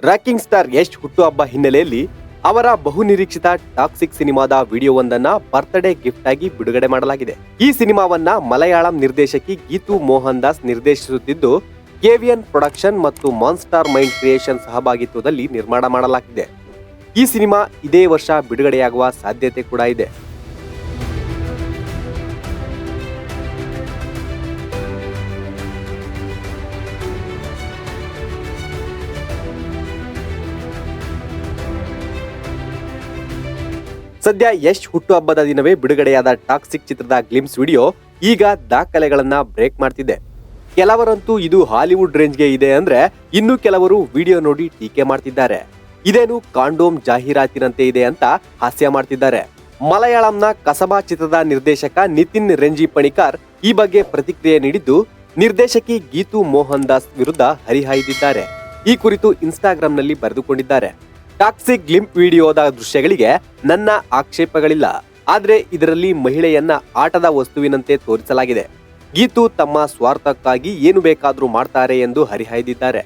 Rocking star Yash ಹುಟ್ಟುಹಬ್ಬ ಹಿನ್ನೆಲೆಯಲ್ಲಿ ಅವರ ಬಹುನಿರೀಕ್ಷಿತ ಟಾಕ್ಸಿಕ್ ಸಿನಿಮಾದ ವಿಡಿಯೋವೊಂದನ್ನ ಬರ್ತ್ಡೇ ಗಿಫ್ಟ್ ಆಗಿ ಬಿಡುಗಡೆ ಮಾಡಲಾಗಿದೆ. ಈ ಸಿನಿಮಾವನ್ನ ಮಲಯಾಳಂ ನಿರ್ದೇಶಕಿ ಗೀತು ಮೋಹನ್ ದಾಸ್ ನಿರ್ದೇಶಿಸುತ್ತಿದ್ದು, ಕೆವಿಎನ್ ಪ್ರೊಡಕ್ಷನ್ ಮತ್ತು ಮಾನ್ಸ್ಟಾರ್ ಮೈಂಡ್ ಕ್ರಿಯೇಷನ್ ಸಹಭಾಗಿತ್ವದಲ್ಲಿ ನಿರ್ಮಾಣ ಮಾಡಲಾಗಿದೆ. ಈ ಸಿನಿಮಾ ಇದೇ ವರ್ಷ ಬಿಡುಗಡೆಯಾಗುವ ಸಾಧ್ಯತೆ ಕೂಡ ಇದೆ. ಸದ್ಯ ಯಶ್ ಹುಟ್ಟುಹಬ್ಬದ ದಿನವೇ ಬಿಡುಗಡೆಯಾದ ಟಾಕ್ಸಿಕ್ ಚಿತ್ರದ ಗ್ಲಿಮ್ಸ್ ವಿಡಿಯೋ ಈಗ ದಾಖಲೆಗಳನ್ನ ಬ್ರೇಕ್ ಮಾಡ್ತಿದೆ. ಕೆಲವರಂತೂ ಇದು ಹಾಲಿವುಡ್ ರೇಂಜ್ಗೆ ಇದೆ ಅಂದ್ರೆ, ಇನ್ನು ಕೆಲವರು ವಿಡಿಯೋ ನೋಡಿ ಟೀಕೆ ಮಾಡ್ತಿದ್ದಾರೆ. ಇದೇನು ಕಾಂಡೋಮ್ ಜಾಹೀರಾತಿನಂತೆ ಇದೆ ಅಂತ ಹಾಸ್ಯ ಮಾಡ್ತಿದ್ದಾರೆ. ಮಲಯಾಳಂನ ಕಸಬಾ ಚಿತ್ರದ ನಿರ್ದೇಶಕ ನಿತಿನ್ ರೆಂಜಿ ಪಣಿಕಾರ್ ಈ ಬಗ್ಗೆ ಪ್ರತಿಕ್ರಿಯೆ ನೀಡಿದ್ದು, ನಿರ್ದೇಶಕಿ ಗೀತು ಮೋಹನ್ ದಾಸ್ ವಿರುದ್ಧ ಹರಿಹಾಯ್ದಿದ್ದಾರೆ. ಈ ಕುರಿತು ಇನ್ಸ್ಟಾಗ್ರಾಂನಲ್ಲಿ ಬರೆದುಕೊಂಡಿದ್ದಾರೆ. ಟಾಕ್ಸಿಕ್ ಗ್ಲಿಂಪ್ ವಿಡಿಯೋದ ದೃಶ್ಯಗಳಿಗೆ ನನ್ನ ಆಕ್ಷೇಪಗಳಿಲ್ಲ, ಆದ್ರೆ ಇದರಲ್ಲಿ ಮಹಿಳೆಯನ್ನ ಆಟದ ವಸ್ತುವಿನಂತೆ ತೋರಿಸಲಾಗಿದೆ. ಗೀತು ತಮ್ಮ ಸ್ವಾರ್ಥಕ್ಕಾಗಿ ಏನು ಬೇಕಾದ್ರೂ ಮಾಡ್ತಾರೆ ಎಂದು ಹರಿಹಾಯ್ದಿದ್ದಾರೆ.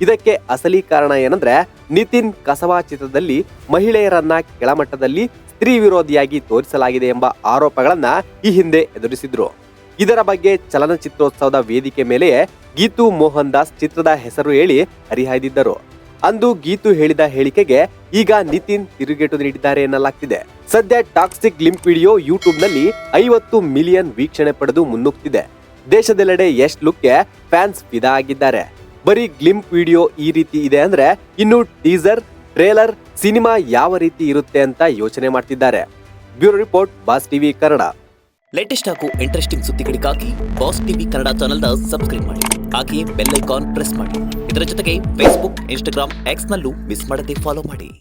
ಇದಕ್ಕೆ ಅಸಲಿ ಕಾರಣ ಏನಂದ್ರೆ, ನಿತಿನ್ ಕಸಬಾ ಚಿತ್ರದಲ್ಲಿ ಮಹಿಳೆಯರನ್ನ ಕೆಳಮಟ್ಟದಲ್ಲಿ ಸ್ತ್ರೀ ವಿರೋಧಿಯಾಗಿ ತೋರಿಸಲಾಗಿದೆ ಎಂಬ ಆರೋಪಗಳನ್ನ ಈ ಹಿಂದೆ ಎದುರಿಸಿದ್ರು. ಇದರ ಬಗ್ಗೆ ಚಲನಚಿತ್ರೋತ್ಸವದ ವೇದಿಕೆ ಮೇಲೆಯೇ ಗೀತು ಮೋಹನ್ ದಾಸ್ ಚಿತ್ರದ ಹೆಸರು ಹೇಳಿ ಹರಿಹಾಯ್ದಿದ್ದರು. ಅಂದು ಗೀತು ಹೇಳಿದ ಹೇಳಿಕೆಗೆ ಈಗ ನಿತಿನ್ ತಿರುಗೇಟು ನೀಡಿದ್ದಾರೆ ಎನ್ನಲಾಗ್ತಿದೆ. ಸದ್ಯ ಟಾಕ್ಸಿಕ್ ಗ್ಲಿಂಪ್ ವಿಡಿಯೋ ಯೂಟ್ಯೂಬ್ನಲ್ಲಿ 50 ಮಿಲಿಯನ್ ವೀಕ್ಷಣೆ ಪಡೆದು ಮುನ್ನುಗ್ತಿದೆ. ದೇಶದೆಲ್ಲೆಡೆ ಯಶ್ ಲುಕ್ಗೆ ಫ್ಯಾನ್ಸ್ ಫಿದಾ ಆಗಿದ್ದಾರೆ. ಬರೀ ಗ್ಲಿಂಪ್ ವಿಡಿಯೋ ಈ ರೀತಿ ಇದೆ ಅಂದ್ರೆ, ಇನ್ನು ಟೀಸರ್, ಟ್ರೇಲರ್, ಸಿನಿಮಾ ಯಾವ ರೀತಿ ಇರುತ್ತೆ ಅಂತ ಯೋಚನೆ ಮಾಡ್ತಿದ್ದಾರೆ. Bureau report, boss TV Kannada. Latest ಹಾಗೂ ಇಂಟ್ರೆಸ್ಟಿಂಗ್ ಸುದ್ದಿಗಳಿಗಾಗಿ ಬಾಸ್ ಟಿವಿ ಕನ್ನಡ ಚಾನೆಲ್ನ ಸಬ್ಸ್ಕ್ರೈಬ್ ಮಾಡಿ. ಹಾಗೆಯೇ ಬೆಲ್ ಐಕಾನ್ ಪ್ರೆಸ್ ಮಾಡಿ. ಇದರ ಜೊತೆಗೆ ಫೇಸ್ಬುಕ್, ಇನ್ಸ್ಟಾಗ್ರಾಮ್, ಎಕ್ಸ್ ನಲ್ಲೂ ಮಿಸ್ ಮಾಡದೆ ಫಾಲೋ ಮಾಡಿ.